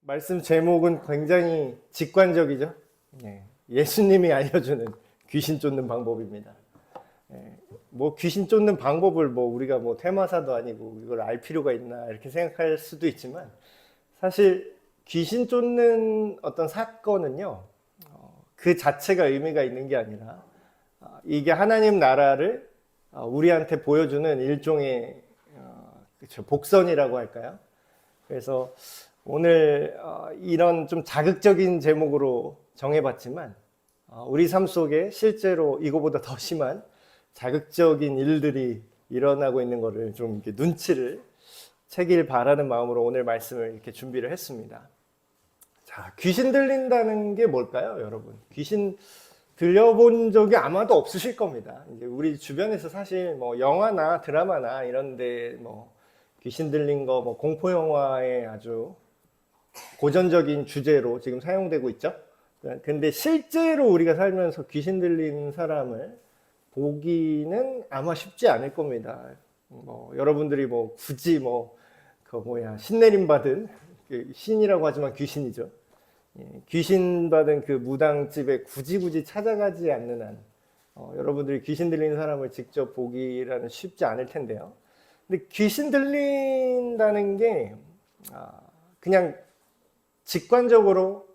말씀 제목은 굉장히 직관적이죠. 예수님이 알려주는 귀신 쫓는 방법입니다. 뭐 귀신 쫓는 방법을 우리가 퇴마사도 아니고 이걸 알 필요가 있나 이렇게 생각할 수도 있지만, 사실 귀신 쫓는 어떤 사건은요, 그 자체가 의미가 있는 게 아니라 이게 하나님 나라를 우리한테 보여주는 일종의 복선이라고 할까요? 그래서 오늘 이런 좀 자극적인 제목으로 정해봤지만, 우리 삶 속에 실제로 이거보다 더 심한 자극적인 일들이 일어나고 있는 것을 좀 이렇게 눈치를 채길 바라는 마음으로 오늘 말씀을 이렇게 준비를 했습니다. 자, 귀신 들린다는 게 뭘까요, 여러분? 귀신 들려본 적이 아마도 없으실 겁니다. 이제 우리 주변에서 사실 영화나 드라마나 이런데 귀신 들린 거 공포 영화의 아주 고전적인 주제로 지금 사용되고 있죠. 근데 실제로 우리가 살면서 귀신 들린 사람을 보기는 아마 쉽지 않을 겁니다. 여러분들이 굳이 신내림 받은 신이라고 하지만 귀신이죠. 귀신 받은 그 무당집에 굳이 찾아가지 않는 한 여러분들이 귀신 들린 사람을 직접 보기라는 쉽지 않을 텐데요. 근데 귀신 들린다는 게 그냥 직관적으로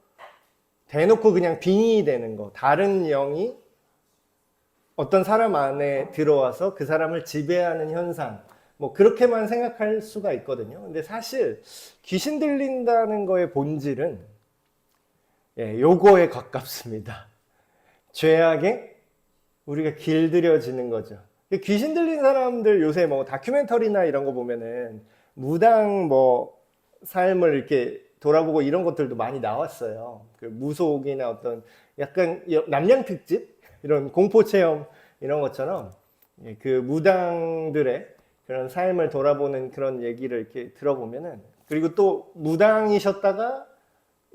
대놓고 그냥 빙의 되는 거, 다른 영이 어떤 사람 안에 들어와서 그 사람을 지배하는 현상, 그렇게만 생각할 수가 있거든요. 근데 사실 귀신 들린다는 거의 본질은 요거에 가깝습니다. 죄악에 우리가 길들여지는 거죠. 귀신 들린 사람들 요새 다큐멘터리나 이런 거 보면은 무당 삶을 이렇게 돌아보고 이런 것들도 많이 나왔어요. 그 무속이나 어떤 약간 남양 특집 이런 공포 체험 이런 것처럼 그 무당들의 그런 삶을 돌아보는 그런 얘기를 이렇게 들어보면은, 그리고 또 무당이셨다가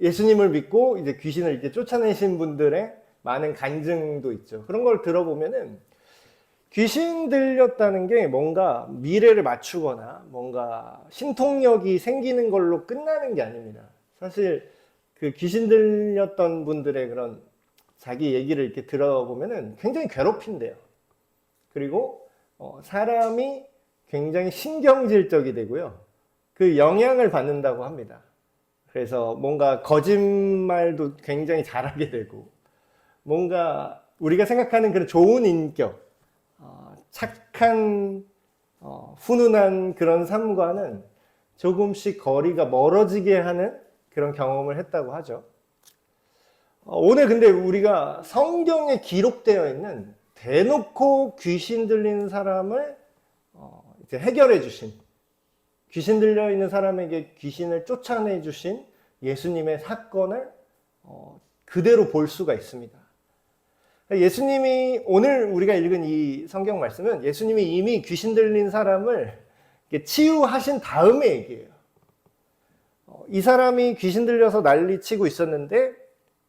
예수님을 믿고 이제 귀신을 이렇게 쫓아내신 분들의 많은 간증도 있죠. 그런 걸 들어보면은 귀신 들렸다는 게 뭔가 미래를 맞추거나 뭔가 신통력이 생기는 걸로 끝나는 게 아닙니다. 사실 그 귀신 들렸던 분들의 그런 자기 얘기를 이렇게 들어보면은 굉장히 괴롭힌대요. 그리고 사람이 굉장히 신경질적이 되고요. 그 영향을 받는다고 합니다. 그래서 뭔가 거짓말도 굉장히 잘하게 되고, 뭔가 우리가 생각하는 그런 좋은 인격, 착한 훈훈한 그런 삶과는 조금씩 거리가 멀어지게 하는 그런 경험을 했다고 하죠. 오늘 근데 우리가 성경에 기록되어 있는 대놓고 귀신 들린 사람을 이제 해결해 주신, 귀신 들려 있는 사람에게 귀신을 쫓아내 주신 예수님의 사건을 그대로 볼 수가 있습니다. 예수님이, 오늘 우리가 읽은 이 성경 말씀은 예수님이 이미 귀신 들린 사람을 치유하신 다음에 얘기해요. 이 사람이 귀신 들려서 난리 치고 있었는데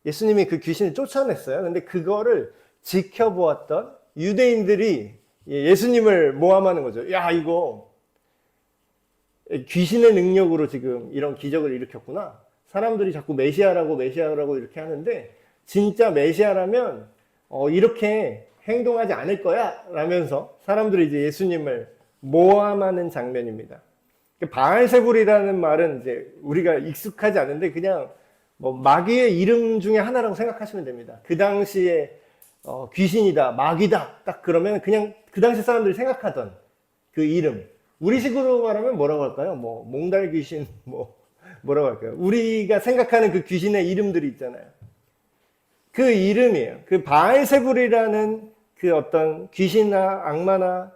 예수님이 그 귀신을 쫓아냈어요. 근데 그거를 지켜보았던 유대인들이 예수님을 모함하는 거죠. 야, 이거 귀신의 능력으로 지금 이런 기적을 일으켰구나. 사람들이 자꾸 메시아라고 이렇게 하는데 진짜 메시아라면 이렇게 행동하지 않을 거야 라면서 사람들이 이제 예수님을 모함하는 장면입니다. 바알세불이라는 말은 이제 우리가 익숙하지 않은데 그냥 마귀의 이름 중에 하나라고 생각하시면 됩니다. 그 당시에 귀신이다, 마귀다 딱 그러면 그냥 그 당시 사람들이 생각하던 그 이름, 우리식으로 말하면 뭐라고 할까요? 몽달 귀신, 뭐라고 할까요? 우리가 생각하는 그 귀신의 이름들이 있잖아요. 그 이름이에요. 그 바알세불이라는 그 어떤 귀신이나 악마나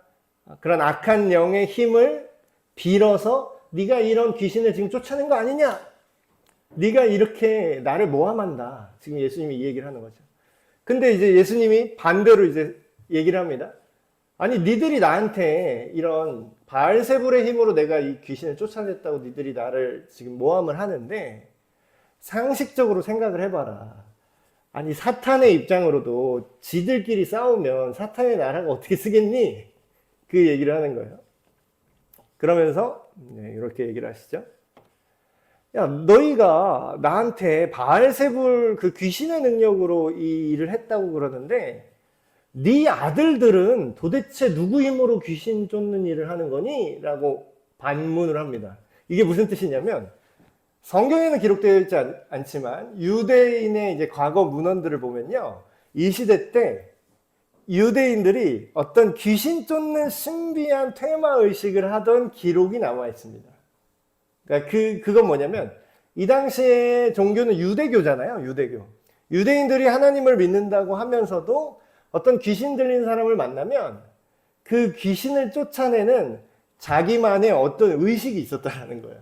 그런 악한 영의 힘을 빌어서 네가 이런 귀신을 지금 쫓아낸 거 아니냐? 네가 이렇게 나를 모함한다. 지금 예수님이 이 얘기를 하는 거죠. 근데 이제 예수님이 반대로 이제 얘기를 합니다. 아니, 니들이 나한테 이런 바알세불의 힘으로 내가 이 귀신을 쫓아냈다고 니들이 나를 지금 모함을 하는데 상식적으로 생각을 해봐라. 아니, 사탄의 입장으로도 지들끼리 싸우면 사탄의 나라가 어떻게 쓰겠니? 그 얘기를 하는 거예요. 그러면서 이렇게 얘기를 하시죠. 야, 너희가 나한테 바알세불 그 귀신의 능력으로 이 일을 했다고 그러는데 네 아들들은 도대체 누구 힘으로 귀신 쫓는 일을 하는 거니? 라고 반문을 합니다. 이게 무슨 뜻이냐면 성경에는 기록되어 있지 않지만 유대인의 이제 과거 문헌들을 보면요. 이 시대 때 유대인들이 어떤 귀신 쫓는 신비한 퇴마 의식을 하던 기록이 남아 있습니다. 그러니까 그건 뭐냐면 이 당시에 종교는 유대교잖아요. 유대교. 유대인들이 하나님을 믿는다고 하면서도 어떤 귀신 들린 사람을 만나면 그 귀신을 쫓아내는 자기만의 어떤 의식이 있었다는 거예요.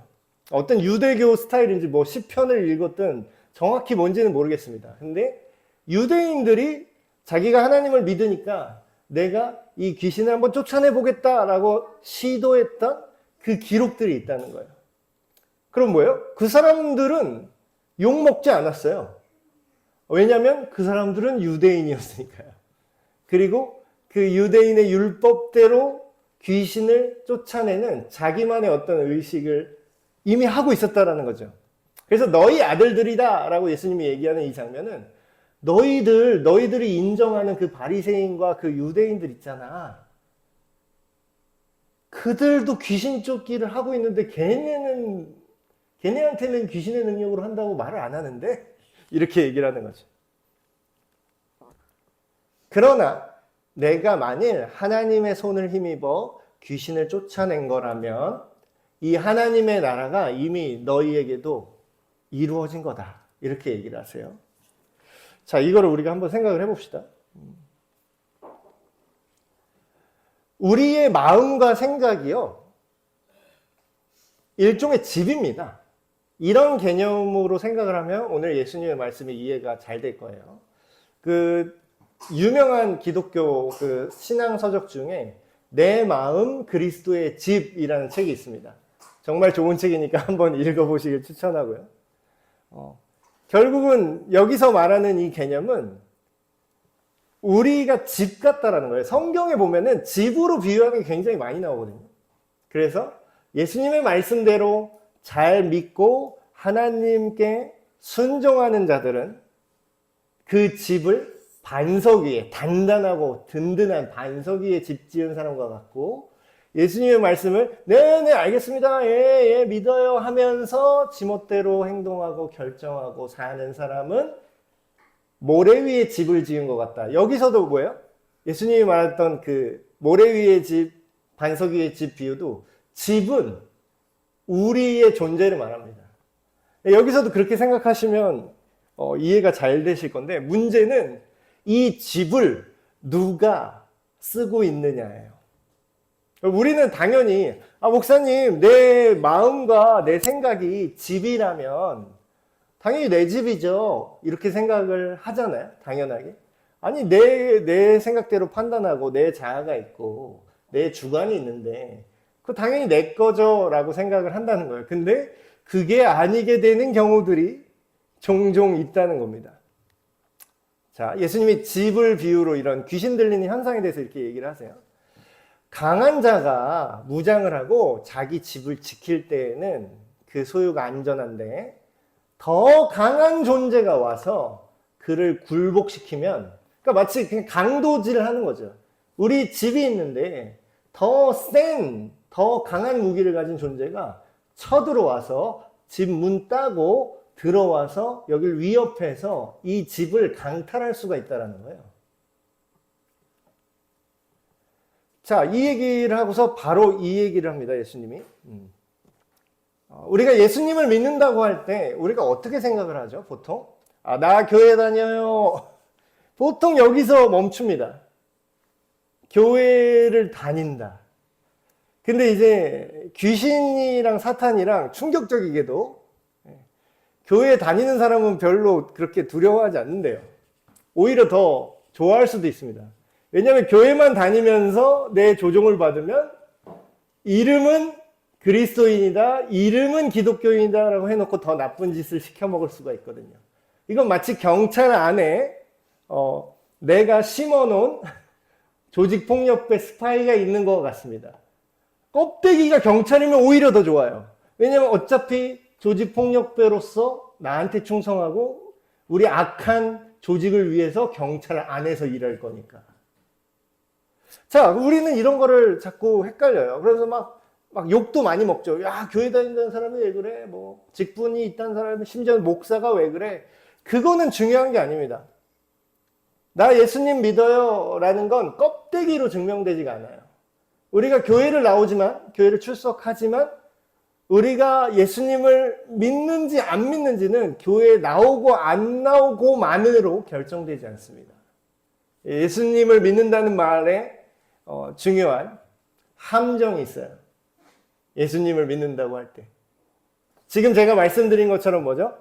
어떤 유대교 스타일인지 뭐 시편을 읽었든 정확히 뭔지는 모르겠습니다. 근데 유대인들이 자기가 하나님을 믿으니까 내가 이 귀신을 한번 쫓아내 보겠다라고 시도했던 그 기록들이 있다는 거예요. 그럼 뭐예요? 그 사람들은 욕 먹지 않았어요. 왜냐하면 그 사람들은 유대인이었으니까요. 그리고 그 유대인의 율법대로 귀신을 쫓아내는 자기만의 어떤 의식을 이미 하고 있었다라는 거죠. 그래서 너희 아들들이다 라고 예수님이 얘기하는 이 장면은 너희들이 인정하는 그 바리새인과 그 유대인들 있잖아. 그들도 귀신 쫓기를 하고 있는데 걔네한테는 귀신의 능력으로 한다고 말을 안 하는데 이렇게 얘기를 하는 거죠. 그러나 내가 만일 하나님의 손을 힘입어 귀신을 쫓아낸 거라면 이 하나님의 나라가 이미 너희에게도 이루어진 거다. 이렇게 얘기를 하세요. 자, 이거를 우리가 한번 생각을 해봅시다. 우리의 마음과 생각이요, 일종의 집입니다. 이런 개념으로 생각을 하면 오늘 예수님의 말씀이 이해가 잘 될 거예요. 그 유명한 기독교 그 신앙 서적 중에 내 마음 그리스도의 집이라는 책이 있습니다. 정말 좋은 책이니까 한번 읽어보시길 추천하고요. 결국은 여기서 말하는 이 개념은 우리가 집 같다라는 거예요. 성경에 보면은 집으로 비유하는 게 굉장히 많이 나오거든요. 그래서 예수님의 말씀대로 잘 믿고 하나님께 순종하는 자들은 그 집을 반석 위에, 단단하고 든든한 반석 위에 집 지은 사람과 같고, 예수님의 말씀을 네네 알겠습니다, 예 믿어요 하면서 지멋대로 행동하고 결정하고 사는 사람은 모래 위에 집을 지은 것 같다. 여기서도 뭐예요? 예수님이 말했던 그 모래 위에 집, 반석 위에 집 비유도 집은 우리의 존재를 말합니다. 여기서도 그렇게 생각하시면 이해가 잘 되실 건데, 문제는 이 집을 누가 쓰고 있느냐예요. 우리는 당연히 목사님 내 마음과 내 생각이 집이라면 당연히 내 집이죠. 이렇게 생각을 하잖아요. 당연하게. 아니 내 생각대로 판단하고 내 자아가 있고 내 주관이 있는데 그거 당연히 내 거죠 라고 생각을 한다는 거예요. 근데 그게 아니게 되는 경우들이 종종 있다는 겁니다. 자, 예수님이 집을 비유로 이런 귀신 들리는 현상에 대해서 이렇게 얘기를 하세요. 강한 자가 무장을 하고 자기 집을 지킬 때에는 그 소유가 안전한데 더 강한 존재가 와서 그를 굴복시키면, 그러니까 마치 그냥 강도질을 하는 거죠. 우리 집이 있는데 더 센, 더 강한 무기를 가진 존재가 쳐들어와서 집 문 따고 들어와서 여길 위협해서 이 집을 강탈할 수가 있다는 거예요. 자, 이 얘기를 하고서 바로 이 얘기를 합니다, 예수님이. 우리가 예수님을 믿는다고 할 때 우리가 어떻게 생각을 하죠, 보통? 나 교회 다녀요. 보통 여기서 멈춥니다. 교회를 다닌다. 근데 이제 귀신이랑 사탄이랑 충격적이게도 교회 다니는 사람은 별로 그렇게 두려워하지 않는데요. 오히려 더 좋아할 수도 있습니다. 왜냐하면 교회만 다니면서 내 조종을 받으면 이름은 그리스도인이다, 이름은 기독교인이다 라고 해놓고 더 나쁜 짓을 시켜먹을 수가 있거든요. 이건 마치 경찰 안에 내가 심어놓은 조직폭력배 스파이가 있는 것 같습니다. 껍데기가 경찰이면 오히려 더 좋아요. 왜냐하면 어차피 조직폭력배로서 나한테 충성하고 우리 악한 조직을 위해서 경찰 안에서 일할 거니까. 자, 우리는 이런 거를 자꾸 헷갈려요. 그래서 막 욕도 많이 먹죠. 야, 교회 다닌다는 사람이 왜 그래? 뭐, 직분이 있다는 사람이, 심지어 목사가 왜 그래? 그거는 중요한 게 아닙니다. 나 예수님 믿어요 라는 건 껍데기로 증명되지가 않아요. 우리가 교회를 나오지만, 교회를 출석하지만, 우리가 예수님을 믿는지 안 믿는지는 교회에 나오고 안 나오고만으로 결정되지 않습니다. 예수님을 믿는다는 말에 중요한 함정이 있어요. 예수님을 믿는다고 할 때. 지금 제가 말씀드린 것처럼 뭐죠?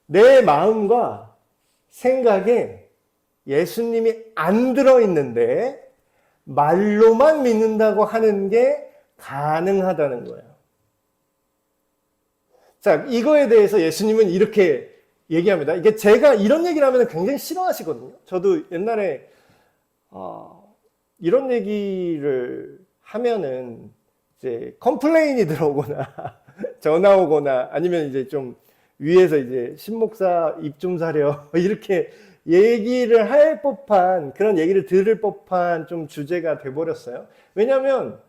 내 마음과 생각에 예수님이 안 들어있는데 말로만 믿는다고 하는 게 가능하다는 거예요. 자, 이거에 대해서 예수님은 이렇게 얘기합니다. 이게 제가 이런 얘기를 하면 굉장히 싫어하시거든요. 저도 옛날에 이런 얘기를 하면은 이제 컴플레인이 들어오거나 전화 오거나 아니면 이제 좀 위에서 이제 신목사 입 좀 사려 이렇게 얘기를 할 법한 그런 얘기를 들을 법한 좀 주제가 돼버렸어요. 왜냐하면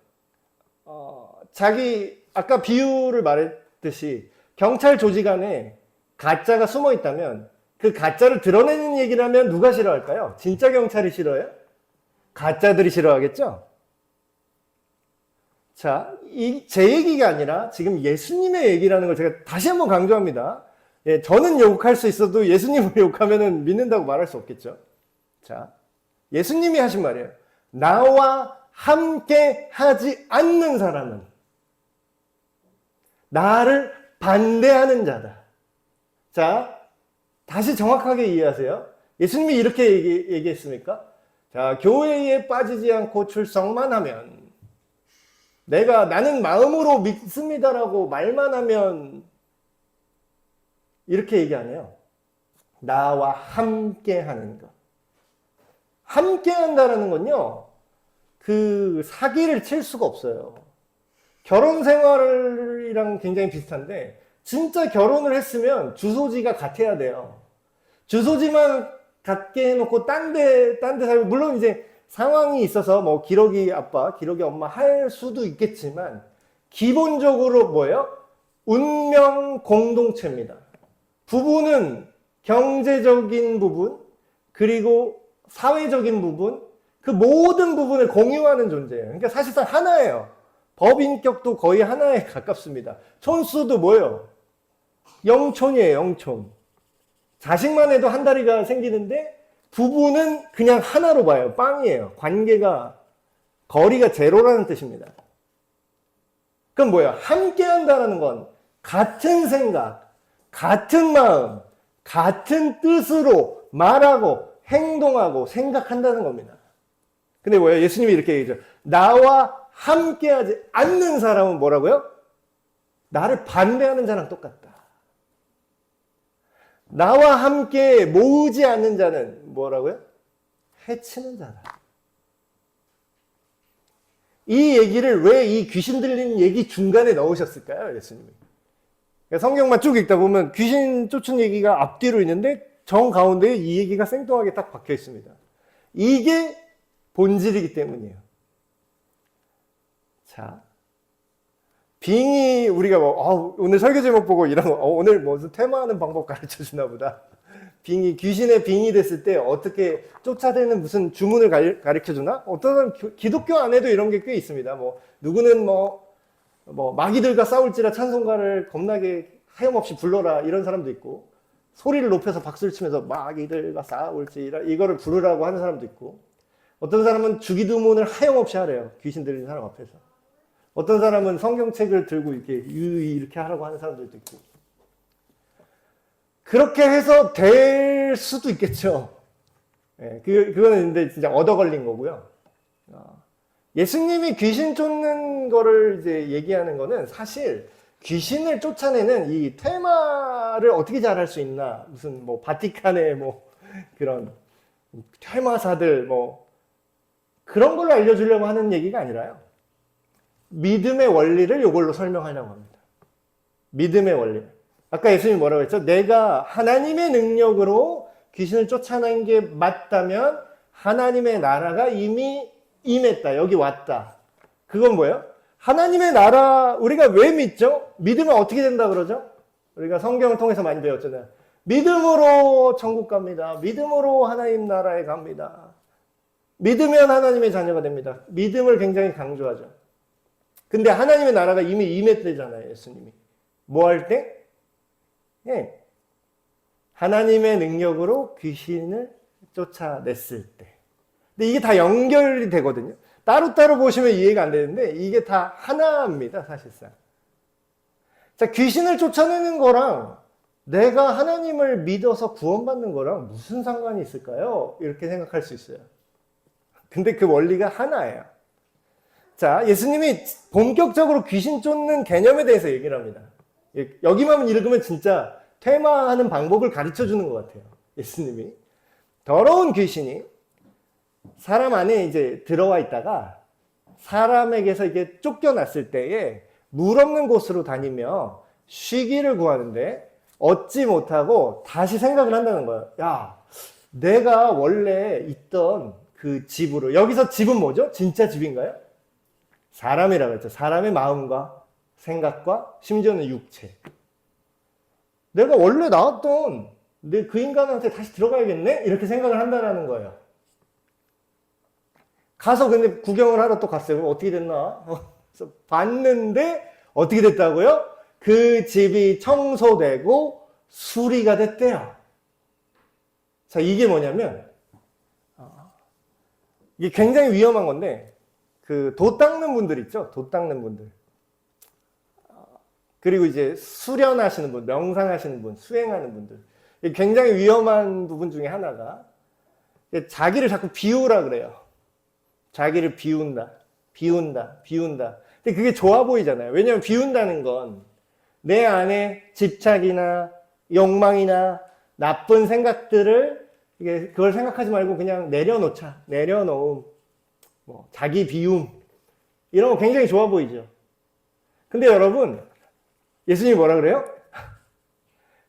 자기 아까 비유를 말했듯이 경찰 조직 안에 가짜가 숨어 있다면 그 가짜를 드러내는 얘기를 하면 누가 싫어할까요? 진짜 경찰이 싫어요? 가짜들이 싫어하겠죠? 자, 제 얘기가 아니라 지금 예수님의 얘기라는 걸 제가 다시 한번 강조합니다. 예, 저는 욕할 수 있어도 예수님을 욕하면 믿는다고 말할 수 없겠죠. 자, 예수님이 하신 말이에요. 나와 함께 하지 않는 사람은 나를 반대하는 자다. 자, 다시 정확하게 이해하세요. 예수님이 이렇게 얘기했습니까? 자, 교회에 빠지지 않고 출석만 하면 나는 마음으로 믿습니다라고 말만 하면 이렇게 얘기하네요. 나와 함께 하는 것. 함께 한다는 건요, 그 사기를 칠 수가 없어요. 결혼 생활이랑 굉장히 비슷한데, 진짜 결혼을 했으면 주소지가 같아야 돼요. 주소지만 같게 해놓고 딴 데 살고, 물론 이제 상황이 있어서 뭐 기러기 아빠, 기러기 엄마 할 수도 있겠지만, 기본적으로 뭐예요? 운명 공동체입니다. 부부는 경제적인 부분, 그리고 사회적인 부분, 그 모든 부분을 공유하는 존재예요. 그러니까 사실상 하나예요. 법인격도 거의 하나에 가깝습니다. 촌수도 뭐예요? 영촌이에요, 영촌. 자식만 해도 한 다리가 생기는데 부부는 그냥 하나로 봐요. 빵이에요. 관계가, 거리가 제로라는 뜻입니다. 그럼 뭐예요? 함께 한다는 건 같은 생각, 같은 마음, 같은 뜻으로 말하고 행동하고 생각한다는 겁니다. 근데 뭐예요? 예수님이 이렇게 얘기하죠. 나와 함께하지 않는 사람은 뭐라고요? 나를 반대하는 자랑 똑같다. 나와 함께 모으지 않는 자는 뭐라고요? 해치는 자다. 이 얘기를 왜 이 귀신 들리는 얘기 중간에 넣으셨을까요? 예수님이. 성경만 쭉 읽다 보면 귀신 쫓은 얘기가 앞뒤로 있는데 정 가운데에 이 얘기가 생뚱하게 딱 박혀 있습니다. 이게 본질이기 때문이에요. 자, 빙의 우리가 오늘 설교 제목 보고 이런 거 오늘 무슨 퇴마하는 방법 가르쳐 주나 보다. 빙의 귀신의 빙의 됐을 때 어떻게 쫓아내는 무슨 주문을 가르쳐 주나? 어떤 사람 기독교 안에도 이런 게 꽤 있습니다. 뭐 누구는 뭐 마귀들과 싸울지라 찬송가를 겁나게 하염없이 불러라 이런 사람도 있고 소리를 높여서 박수를 치면서 마귀들과 싸울지라 이거를 부르라고 하는 사람도 있고 어떤 사람은 주기도문을 하염없이 하래요. 귀신 들리는 사람 앞에서. 어떤 사람은 성경책을 들고 이렇게 하라고 하는 사람들도 있고. 그렇게 해서 될 수도 있겠죠. 예, 그거는 근데 진짜 얻어 걸린 거고요. 예수님이 귀신 쫓는 거를 이제 얘기하는 거는 사실 귀신을 쫓아내는 이 퇴마를 어떻게 잘할 수 있나. 무슨 뭐 바티칸의 뭐 그런 퇴마사들 뭐 그런 걸로 알려주려고 하는 얘기가 아니라요. 믿음의 원리를 이걸로 설명하려고 합니다. 믿음의 원리. 아까 예수님이 뭐라고 했죠? 내가 하나님의 능력으로 귀신을 쫓아낸 게 맞다면 하나님의 나라가 이미 임했다. 여기 왔다. 그건 뭐예요? 하나님의 나라 우리가 왜 믿죠? 믿으면 어떻게 된다 그러죠? 우리가 성경을 통해서 많이 배웠잖아요. 믿음으로 천국 갑니다. 믿음으로 하나님 나라에 갑니다. 믿으면 하나님의 자녀가 됩니다. 믿음을 굉장히 강조하죠. 근데 하나님의 나라가 이미 임했대잖아요. 예수님이. 뭐 할 때? 예. 하나님의 능력으로 귀신을 쫓아냈을 때. 근데 이게 다 연결이 되거든요. 따로따로 보시면 이해가 안 되는데 이게 다 하나입니다. 사실상. 자, 귀신을 쫓아내는 거랑 내가 하나님을 믿어서 구원받는 거랑 무슨 상관이 있을까요? 이렇게 생각할 수 있어요. 근데 그 원리가 하나예요. 자, 예수님이 본격적으로 귀신 쫓는 개념에 대해서 얘기를 합니다. 여기만 읽으면 진짜 퇴마하는 방법을 가르쳐 주는 것 같아요. 예수님이. 더러운 귀신이 사람 안에 이제 들어와 있다가 사람에게서 이게 쫓겨났을 때에 물 없는 곳으로 다니며 쉬기를 구하는데 얻지 못하고 다시 생각을 한다는 거예요. 야, 내가 원래 있던 그 집으로, 여기서 집은 뭐죠? 진짜 집인가요? 사람이라고 했죠. 사람의 마음과 생각과 심지어는 육체. 내가 원래 나왔던 그 인간한테 다시 들어가야겠네? 이렇게 생각을 한다는 거예요. 가서 근데 구경을 하러 또 갔어요. 어떻게 됐나? 그래서 봤는데 어떻게 됐다고요? 그 집이 청소되고 수리가 됐대요. 자, 이게 뭐냐면 이게 굉장히 위험한 건데 그 돛 닦는 분들 있죠? 돛 닦는 분들. 그리고 이제 수련하시는 분, 명상하시는 분, 수행하는 분들. 이게 굉장히 위험한 부분 중에 하나가 자기를 자꾸 비우라 그래요. 자기를 비운다, 비운다, 비운다. 근데 그게 좋아 보이잖아요. 왜냐하면 비운다는 건 내 안에 집착이나 욕망이나 나쁜 생각들을 그걸 생각하지 말고 그냥 내려놓자. 내려놓음, 뭐 자기 비움 이런 거 굉장히 좋아 보이죠. 근데 여러분 예수님이 뭐라 그래요?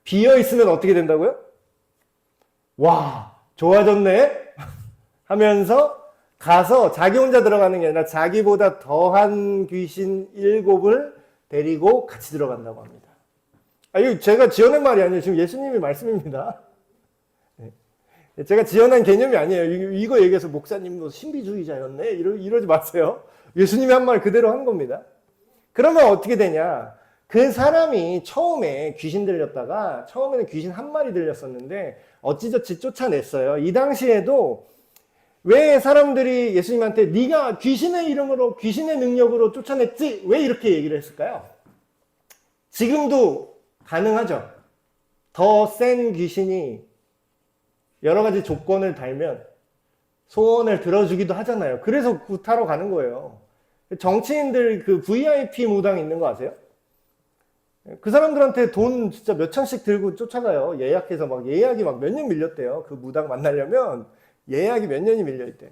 비어 있으면 어떻게 된다고요? 와, 좋아졌네 하면서 가서 자기 혼자 들어가는 게 아니라 자기보다 더한 귀신 7을 데리고 같이 들어간다고 합니다. 이거 제가 지어낸 말이 아니에요. 지금 예수님의 말씀입니다. 제가 지어낸 개념이 아니에요. 이거 얘기해서 목사님 뭐 신비주의자였네 이러지 마세요. 예수님이 한 말 그대로 한 겁니다. 그러면 어떻게 되냐? 그 사람이 처음에 귀신 들렸다가 처음에는 귀신 한 마리 들렸었는데 어찌저찌 쫓아냈어요. 이 당시에도 왜 사람들이 예수님한테 네가 귀신의 이름으로 귀신의 능력으로 쫓아냈지? 왜 이렇게 얘기를 했을까요? 지금도 가능하죠. 더 센 귀신이 여러 가지 조건을 달면 소원을 들어주기도 하잖아요. 그래서 구타로 가는 거예요. 정치인들 그 VIP 무당 있는 거 아세요? 그 사람들한테 돈 진짜 몇 천씩 들고 쫓아가요. 예약해서 막 예약이 막 몇 년 밀렸대요. 그 무당 만나려면 예약이 몇 년이 밀려있대요.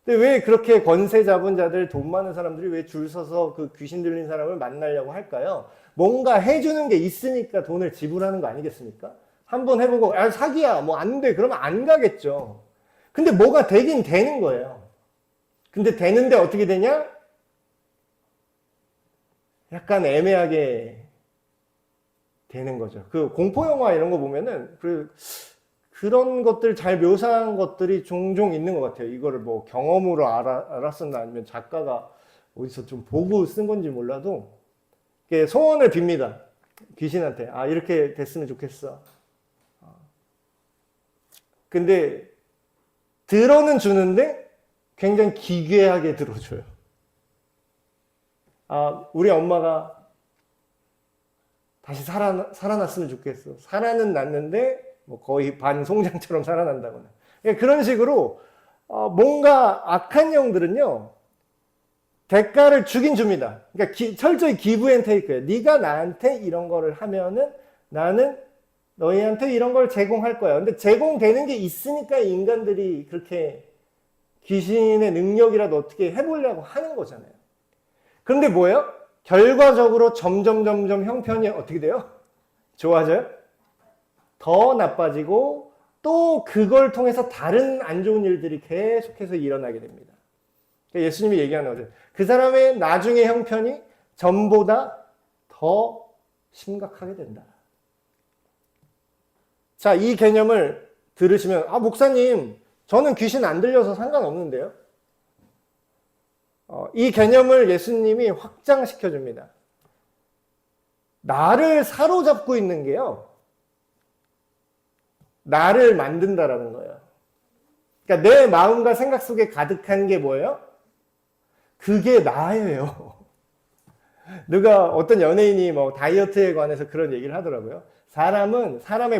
근데 왜 그렇게 권세 잡은 자들, 돈 많은 사람들이 왜 줄 서서 그 귀신 들린 사람을 만나려고 할까요? 뭔가 해주는 게 있으니까 돈을 지불하는 거 아니겠습니까? 한번 해보고, 사기야, 뭐 안 돼. 그러면 안 가겠죠. 근데 뭐가 되긴 되는 거예요. 근데 되는데 어떻게 되냐? 약간 애매하게 되는 거죠. 그 공포영화 이런 거 보면은, 그런 것들 잘 묘사한 것들이 종종 있는 것 같아요. 이거를 뭐 경험으로 알았었나 아니면 작가가 어디서 좀 보고 쓴 건지 몰라도 소원을 빕니다. 귀신한테. 이렇게 됐으면 좋겠어. 근데 들어는 주는데 굉장히 기괴하게 들어줘요. 우리 엄마가 다시 살아났으면 좋겠어. 살아는 났는데 뭐 거의 반송장처럼 살아난다거나. 그런 식으로 뭔가 악한 영들은요 대가를 주긴 줍니다. 그러니까 철저히 기브 앤 테이크예요. 네가 나한테 이런 거를 하면은 나는 너희한테 이런 걸 제공할 거야. 근데 제공되는 게 있으니까 인간들이 그렇게 귀신의 능력이라도 어떻게 해보려고 하는 거잖아요. 그런데 뭐예요? 결과적으로 점점 형편이 어떻게 돼요? 좋아져요? 더 나빠지고 또 그걸 통해서 다른 안 좋은 일들이 계속해서 일어나게 됩니다. 예수님이 얘기하는 거죠. 그 사람의 나중의 형편이 전보다 더 심각하게 된다. 자, 이 개념을 들으시면 목사님, 저는 귀신 안 들려서 상관없는데요. 이 개념을 예수님이 확장시켜 줍니다. 나를 사로잡고 있는 게요, 나를 만든다라는 거예요. 그러니까 내 마음과 생각 속에 가득한 게 뭐예요? 그게 나예요. 누가 어떤 연예인이 뭐 다이어트에 관해서 그런 얘기를 하더라고요. 사람의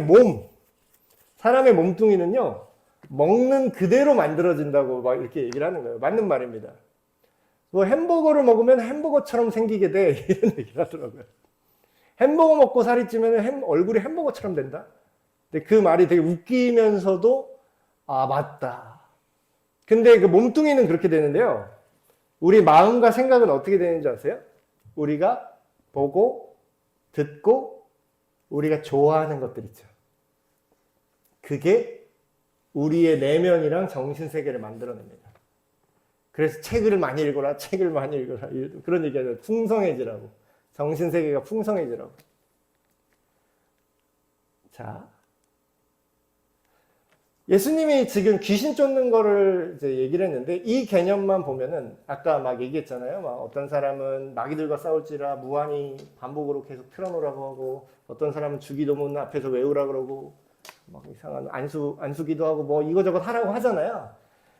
몸뚱이는요, 먹는 그대로 만들어진다고 막 이렇게 얘기를 하는 거예요. 맞는 말입니다. 뭐 햄버거를 먹으면 햄버거처럼 생기게 돼, 이런 얘기를 하더라고요. 햄버거 먹고 살이 찌면 얼굴이 햄버거처럼 된다. 근데 그 말이 되게 웃기면서도 맞다. 근데 그 몸뚱이는 그렇게 되는데요. 우리 마음과 생각은 어떻게 되는지 아세요? 우리가 보고 듣고 우리가 좋아하는 것들 있죠. 그게 우리의 내면이랑 정신세계를 만들어냅니다. 그래서 책을 많이 읽어라, 그런 얘기하죠. 풍성해지라고. 정신세계가 풍성해지라고. 자, 예수님이 지금 귀신 쫓는 거를 이제 얘기를 했는데, 이 개념만 보면은 아까 막 얘기했잖아요. 막 어떤 사람은 마귀들과 싸울지라 무한히 반복으로 계속 틀어놓으라고 하고, 어떤 사람은 주기도문 앞에서 외우라 그러고, 막 이상한 안수기도 하고 뭐 이거저것 하라고 하잖아요.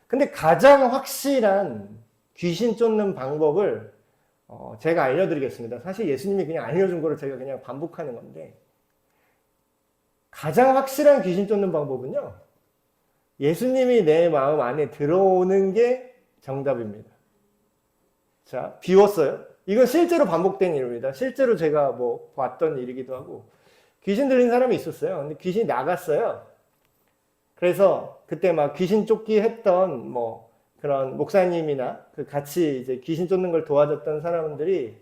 근데 가장 확실한 귀신 쫓는 방법을 제가 알려드리겠습니다. 사실 예수님이 그냥 알려준 거를 제가 그냥 반복하는 건데, 가장 확실한 귀신 쫓는 방법은요, 예수님이 내 마음 안에 들어오는 게 정답입니다. 자, 비웠어요. 이건 실제로 반복된 일입니다. 실제로 제가 뭐 봤던 일이기도 하고, 귀신 들린 사람이 있었어요. 근데 귀신이 나갔어요. 그래서 그때 막 귀신 쫓기 했던 뭐 그런 목사님이나 그 같이 이제 귀신 쫓는 걸 도와줬던 사람들이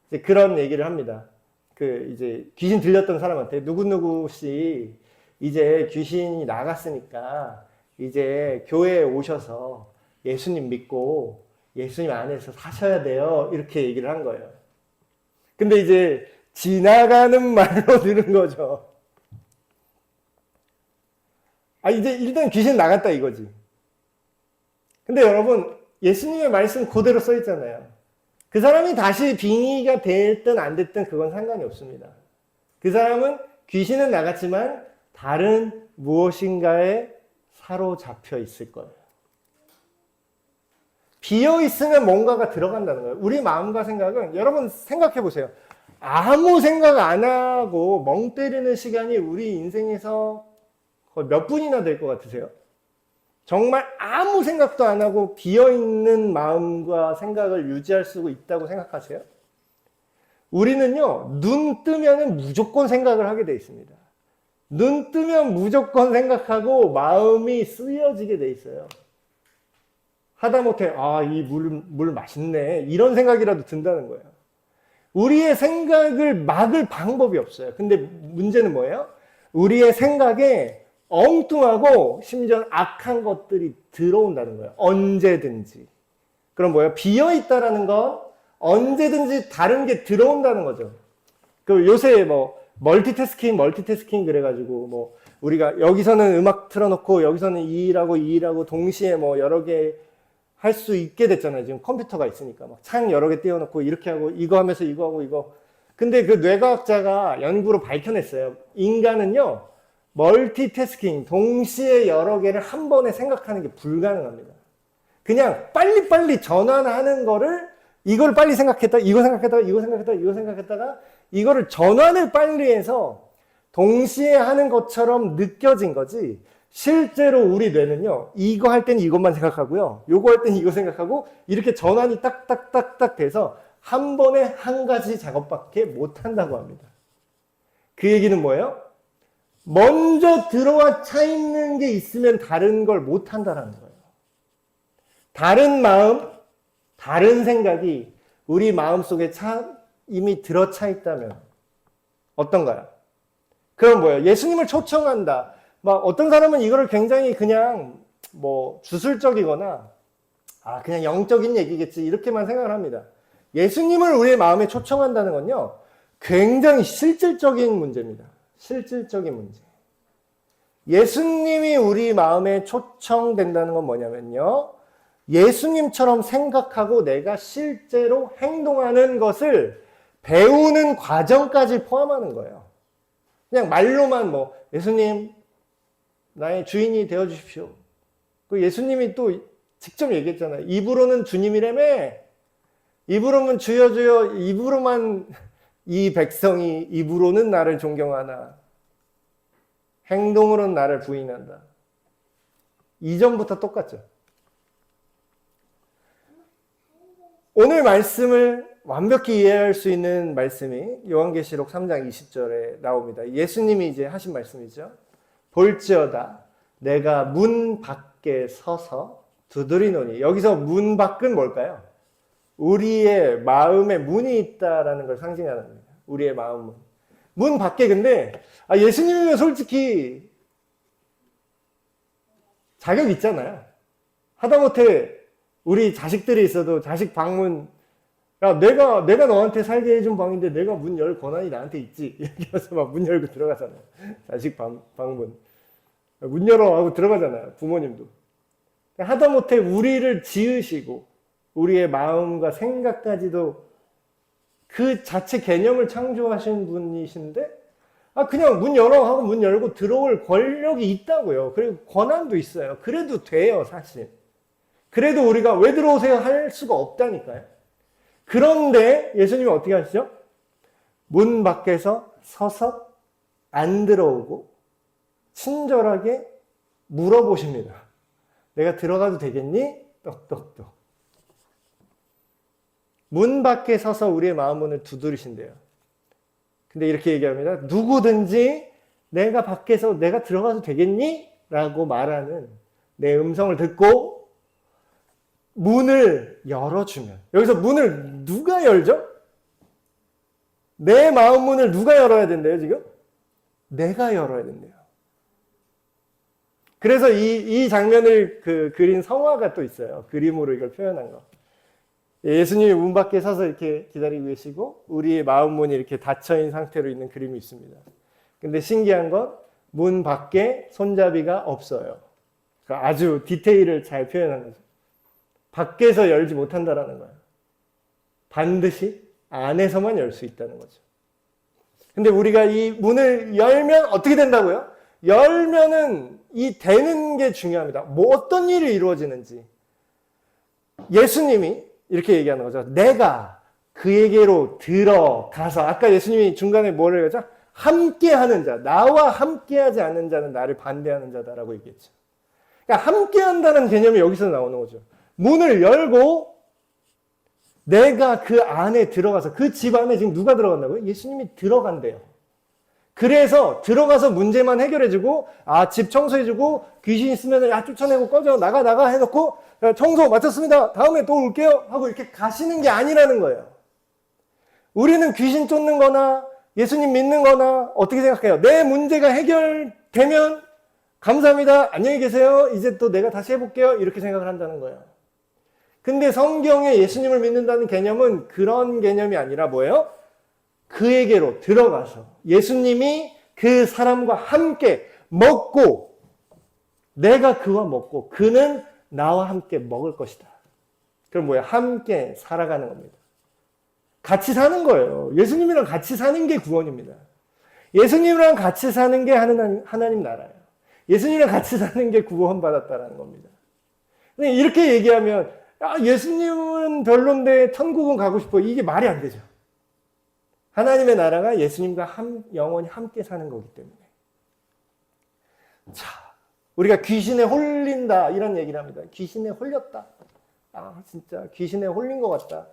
이제 그런 얘기를 합니다. 그 이제 귀신 들렸던 사람한테 누구누구 씨 이제 귀신이 나갔으니까 이제 교회에 오셔서 예수님 믿고 예수님 안에서 사셔야 돼요. 이렇게 얘기를 한 거예요. 근데 이제 지나가는 말로 들은 거죠. 이제 일단 귀신 나갔다 이거지. 근데 여러분, 예수님의 말씀 그대로 써 있잖아요. 그 사람이 다시 빙의가 됐든 안 됐든 그건 상관이 없습니다. 그 사람은 귀신은 나갔지만 다른 무엇인가에 사로잡혀 있을 거예요. 비어 있으면 뭔가가 들어간다는 거예요. 우리 마음과 생각은, 여러분 생각해 보세요. 아무 생각 안 하고 멍 때리는 시간이 우리 인생에서 거의 몇 분이나 될 것 같으세요? 정말 아무 생각도 안 하고 비어있는 마음과 생각을 유지할 수 있다고 생각하세요? 우리는요, 눈 뜨면 무조건 생각을 하게 돼 있습니다. 눈 뜨면 무조건 생각하고 마음이 쓰여지게 돼 있어요. 하다못해 이 물 맛있네 이런 생각이라도 든다는 거예요. 우리의 생각을 막을 방법이 없어요. 근데 문제는 뭐예요? 우리의 생각에 엉뚱하고 심지어 악한 것들이 들어온다는 거예요. 언제든지. 그럼 뭐예요? 비어있다라는 건 언제든지 다른 게 들어온다는 거죠. 그 요새 뭐 멀티태스킹 그래가지고 뭐 우리가 여기서는 음악 틀어놓고 여기서는 이 일하고 동시에 뭐 여러 개 할 수 있게 됐잖아요. 지금 컴퓨터가 있으니까 막 창 여러 개 띄워놓고 이렇게 하고 이거 하면서 이거 하고 이거. 근데 그 뇌과학자가 연구로 밝혀냈어요. 인간은요, 멀티태스킹, 동시에 여러 개를 한 번에 생각하는 게 불가능합니다. 그냥 빨리빨리 전환하는 거를, 이걸 빨리 생각했다, 이거 생각했다가 이거를 전환을 빨리 해서 동시에 하는 것처럼 느껴진 거지, 실제로 우리 뇌는요, 이거 할 때는 이것만 생각하고요, 요거 할 때는 이거 생각하고, 이렇게 전환이 딱딱딱딱 돼서 한 번에 한 가지 작업밖에 못 한다고 합니다. 그 얘기는 뭐예요? 먼저 들어와 차 있는 게 있으면 다른 걸 못 한다는 거예요. 다른 마음, 다른 생각이 우리 마음 속에 이미 들어차 있다면 어떤가요? 그럼 뭐예요? 예수님을 초청한다. 막 어떤 사람은 이거를 굉장히 그냥 뭐 주술적이거나 그냥 영적인 얘기겠지 이렇게만 생각을 합니다. 예수님을 우리의 마음에 초청한다는 건요, 굉장히 실질적인 문제입니다. 실질적인 문제. 예수님이 우리 마음에 초청된다는 건 뭐냐면요, 예수님처럼 생각하고 내가 실제로 행동하는 것을 배우는 과정까지 포함하는 거예요. 그냥 말로만 뭐 예수님 나의 주인이 되어 주십시오. 그 예수님이 또 직접 얘기했잖아요. 입으로는 주님이라며, 입으로는 주여 주여, 입으로만 이 백성이 입으로는 나를 존경하나 행동으로는 나를 부인한다. 이전부터 똑같죠. 오늘 말씀을 완벽히 이해할 수 있는 말씀이 요한계시록 3장 20절에 나옵니다. 예수님이 이제 하신 말씀이죠. 볼지어다 내가 문 밖에 서서 두드리노니. 여기서 문 밖은 뭘까요? 우리의 마음에 문이 있다라는 걸 상징하는 겁니다. 우리의 마음은. 문 밖에. 근데 예수님이면 솔직히 자격 있잖아요. 하다못해 우리 자식들이 있어도 자식 방문, 야, 내가 너한테 살게 해준 방인데 내가 문 열 권한이 나한테 있지. 이렇게 해서 막 문 열고 들어가잖아요. 자식 방문. 문 열어 하고 들어가잖아요. 부모님도. 하다못해 우리를 지으시고 우리의 마음과 생각까지도 그 자체 개념을 창조하신 분이신데 그냥 문 열어 하고 문 열고 들어올 권력이 있다고요. 그리고 권한도 있어요. 그래도 돼요, 사실. 그래도 우리가 왜 들어오세요 할 수가 없다니까요. 그런데 예수님이 어떻게 하시죠? 문 밖에서 서서 안 들어오고 친절하게 물어보십니다. 내가 들어가도 되겠니? 똑똑똑. 문 밖에 서서 우리의 마음문을 두드리신대요. 근데 이렇게 얘기합니다. 누구든지 내가 밖에서 내가 들어가도 되겠니? 라고 말하는 내 음성을 듣고 문을 열어주면. 여기서 문을 누가 열죠? 내 마음 문을 누가 열어야 된대요, 지금? 내가 열어야 된대요. 그래서 이 장면을 그린 성화가 또 있어요. 그림으로 이걸 표현한 거. 예수님이 문 밖에 서서 이렇게 기다리고 계시고 우리의 마음 문이 이렇게 닫혀있는 상태로 있는 그림이 있습니다. 근데 신기한 건 문 밖에 손잡이가 없어요. 그러니까 아주 디테일을 잘 표현한 거죠. 밖에서 열지 못한다라는 거예요. 반드시 안에서만 열 수 있다는 거죠. 근데 우리가 이 문을 열면 어떻게 된다고요? 열면은 이 되는 게 중요합니다. 뭐 어떤 일이 이루어지는지. 예수님이 이렇게 얘기하는 거죠. 내가 그에게로 들어가서, 아까 예수님이 중간에 뭐를 얘기하죠? 함께하는 자, 나와 함께하지 않는 자는 나를 반대하는 자다라고 얘기했죠. 그러니까 함께한다는 개념이 여기서 나오는 거죠. 문을 열고 내가 그 안에 들어가서, 그 집 안에 지금 누가 들어간다고요? 예수님이 들어간대요. 그래서 들어가서 문제만 해결해주고, 집 청소해주고, 귀신 있으면 쫓아내고 꺼져, 나가 해놓고, 청소 마쳤습니다. 다음에 또 올게요. 하고 이렇게 가시는 게 아니라는 거예요. 우리는 귀신 쫓는 거나 예수님 믿는 거나 어떻게 생각해요? 내 문제가 해결되면 감사합니다. 안녕히 계세요. 이제 또 내가 다시 해볼게요. 이렇게 생각을 한다는 거예요. 근데 성경에 예수님을 믿는다는 개념은 그런 개념이 아니라 뭐예요? 그에게로 들어가서 예수님이 그 사람과 함께 먹고 내가 그와 먹고 그는 나와 함께 먹을 것이다. 그럼 뭐야? 함께 살아가는 겁니다. 같이 사는 거예요. 예수님이랑 같이 사는 게 구원입니다. 예수님이랑 같이 사는 게 하나님 나라예요. 예수님이랑 같이 사는 게 구원받았다는 겁니다. 근데 이렇게 얘기하면 예수님은 별론데 천국은 가고 싶어. 이게 말이 안 되죠. 하나님의 나라가 예수님과 영원히 함께 사는 거기 때문에. 자, 우리가 귀신에 홀린다 이런 얘기를 합니다. 귀신에 홀렸다. 진짜 귀신에 홀린 것 같다.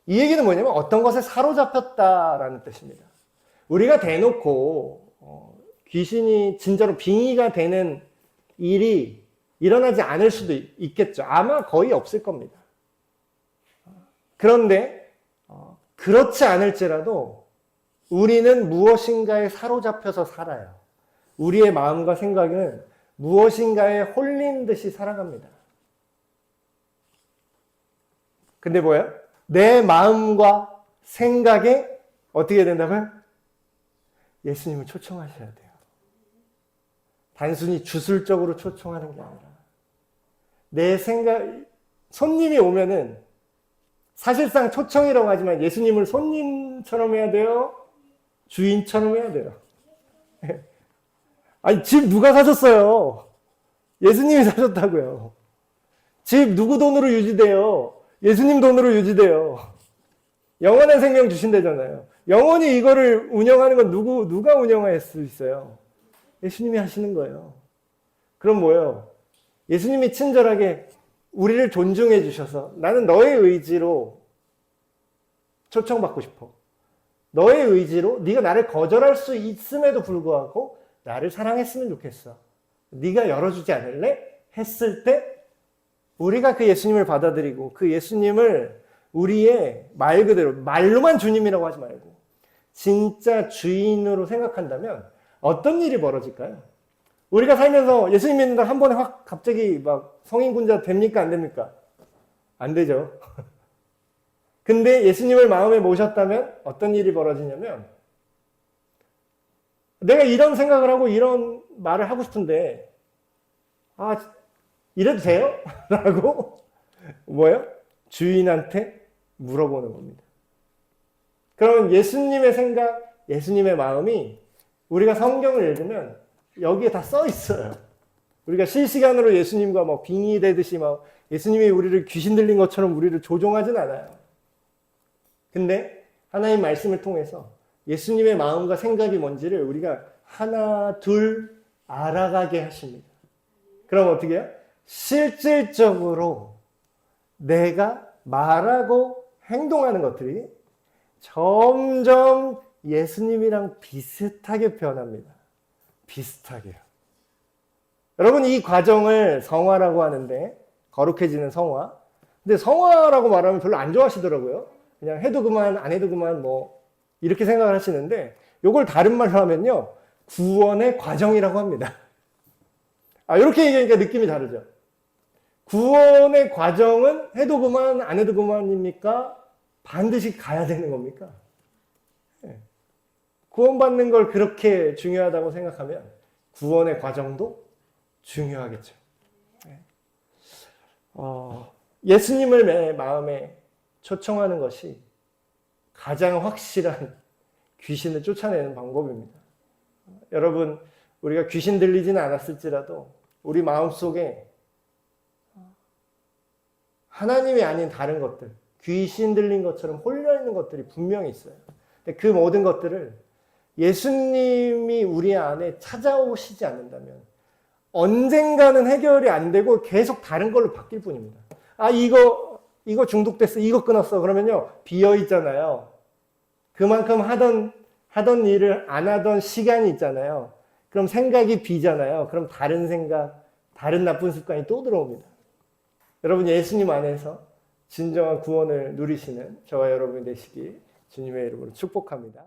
이 얘기는 뭐냐면 어떤 것에 사로잡혔다라는 뜻입니다. 우리가 대놓고 귀신이 진짜로 빙의가 되는 일이 일어나지 않을 수도 있겠죠. 아마 거의 없을 겁니다. 그런데 그렇지 않을지라도 우리는 무엇인가에 사로잡혀서 살아요. 우리의 마음과 생각은 무엇인가에 홀린 듯이 살아갑니다. 근데 뭐예요? 내 마음과 생각에 어떻게 된다고요? 예수님을 초청하셔야 돼요. 단순히 주술적으로 초청하는 게 아니라 내 생각, 손님이 오면은 사실상 초청이라고 하지만 예수님을 손님처럼 해야 돼요? 주인처럼 해야 돼요. 아니, 집 누가 사셨어요? 예수님이 사셨다고요. 집 누구 돈으로 유지돼요? 예수님 돈으로 유지돼요. 영원한 생명 주신다잖아요. 영원히 이거를 운영하는 건 누가 운영할 수 있어요? 예수님이 하시는 거예요. 그럼 뭐예요? 예수님이 친절하게 우리를 존중해 주셔서 나는 너의 의지로 초청받고 싶어. 너의 의지로 네가 나를 거절할 수 있음에도 불구하고 나를 사랑했으면 좋겠어. 네가 열어주지 않을래? 했을 때 우리가 그 예수님을 받아들이고 그 예수님을 우리의 말 그대로 말로만 주님이라고 하지 말고 진짜 주인으로 생각한다면 어떤 일이 벌어질까요? 우리가 살면서 예수님 믿는다 한 번에 확 갑자기 막 성인군자 됩니까? 안 됩니까? 안 되죠. 근데 예수님을 마음에 모셨다면 어떤 일이 벌어지냐면 내가 이런 생각을 하고 이런 말을 하고 싶은데 이래도 돼요? 라고 뭐예요? 주인한테 물어보는 겁니다. 그러면 예수님의 생각, 예수님의 마음이 우리가 성경을 읽으면 여기에 다 써 있어요. 우리가 실시간으로 예수님과 막 빙의되듯이 막 예수님이 우리를 귀신 들린 것처럼 우리를 조종하진 않아요. 근데 하나님 말씀을 통해서 예수님의 마음과 생각이 뭔지를 우리가 하나, 둘 알아가게 하십니다. 그럼 어떻게 해요? 실질적으로 내가 말하고 행동하는 것들이 점점 예수님이랑 비슷하게 변합니다. 비슷하게요. 여러분, 이 과정을 성화라고 하는데, 거룩해지는 성화. 근데 성화라고 말하면 별로 안 좋아하시더라고요. 그냥 해도 그만, 안 해도 그만, 뭐 이렇게 생각을 하시는데, 요걸 다른 말로 하면요, 구원의 과정이라고 합니다. 이렇게 얘기하니까 느낌이 다르죠. 구원의 과정은 해도 그만, 안 해도 그만입니까? 반드시 가야 되는 겁니까? 구원받는 걸 그렇게 중요하다고 생각하면 구원의 과정도 중요하겠죠. 예수님을 내 마음에 초청하는 것이 가장 확실한 귀신을 쫓아내는 방법입니다. 여러분, 우리가 귀신 들리지는 않았을지라도 우리 마음속에 하나님이 아닌 다른 것들, 귀신 들린 것처럼 홀려있는 것들이 분명히 있어요. 근데 그 모든 것들을 예수님이 우리 안에 찾아오시지 않는다면 언젠가는 해결이 안 되고 계속 다른 걸로 바뀔 뿐입니다. 이거 중독됐어. 이거 끊었어. 그러면요, 비어 있잖아요. 그만큼 하던 일을 안 하던 시간이 있잖아요. 그럼 생각이 비잖아요. 그럼 다른 생각, 다른 나쁜 습관이 또 들어옵니다. 여러분, 예수님 안에서 진정한 구원을 누리시는 저와 여러분이 되시기 주님의 이름으로 축복합니다.